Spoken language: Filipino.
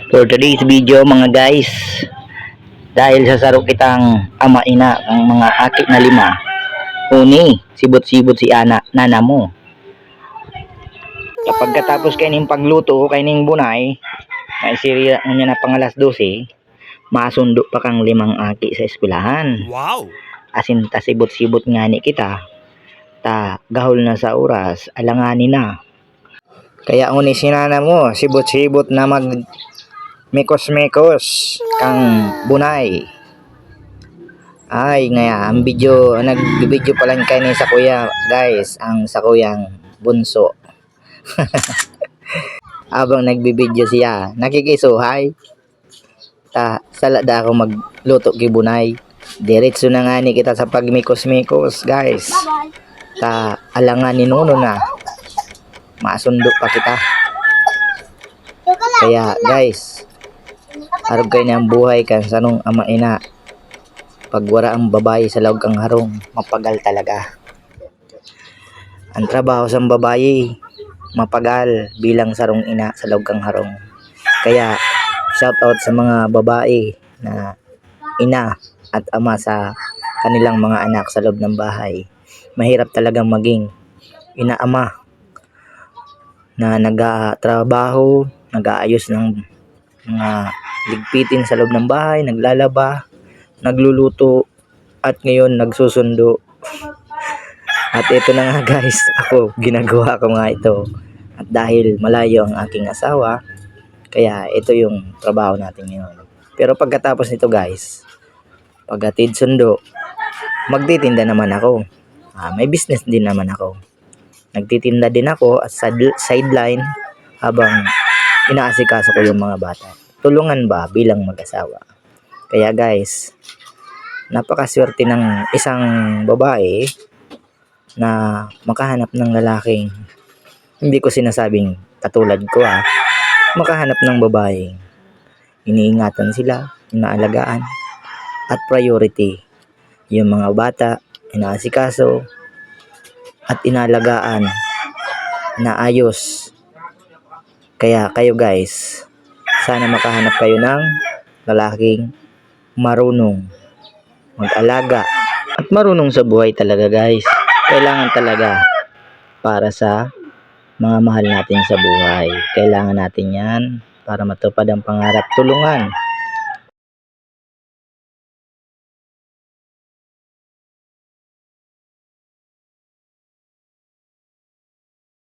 For today's video mga guys, dahil sa saro kitang ama-ina ang mga aki na lima, uni, sibot-sibot si nana mo. Kapag katapos kaning pagluto, kaning bunay, ay siriya niya na pang alas 12, masundo pa kang limang aki sa eskwelahan. Wow! Asin ta sibot-sibot nga ni kita, ta gahol na sa oras, alanganin na. Kaya uni si nana mo, sibot-sibot na mekos-mekos kang bunay. Ay ngaya ang video, nag-video pa lang kayo sa kuya guys, ang sa kuyang bunso. Abang nagbibideo siya, nakikisuhay ta salada ako magluto gibunay. Diretso na nga ni kita sa pagmikos-mikos guys, ta alangan ni nuno na masundo pa kita. Kaya guys, harap kayo ng buhay kan sanong ama ina, pagwara ang babae sa lawag kang harong, mapagal talaga ang trabaho sa babae, mapagal bilang sarong ina sa lawag kang harong. Kaya shout out sa mga babae na ina at ama sa kanilang mga anak sa loob ng bahay. Mahirap talagang maging ina ama na nag-trabaho, nag-aayos ng mga ligpitin sa loob ng bahay, naglalaba, nagluluto, at ngayon nagsusundo. At ito na nga guys, ako ginagawa ko nga ito. At dahil malayo ang aking asawa, kaya ito yung trabaho natin ngayon. Pero pagkatapos nito guys, paghatid sundo, magtitinda naman ako. May business din naman ako. Nagtitinda din ako at sideline habang inaasikaso ko yung mga bata. Tulungan ba bilang mag-asawa? Kaya guys, napakaswerte ng isang babae na makahanap ng lalaking, hindi ko sinasabing katulad ko makahanap ng babae iniingatan sila, inaalagaan, at priority yung mga bata, inaasikaso at inalagaan na ayos. Kaya kayo guys, sana makahanap kayo ng lalaking marunong mag-alaga at marunong sa buhay talaga guys. Kailangan talaga para sa mga mahal natin sa buhay. Kailangan natin yan para matupad ang pangarap. Tulungan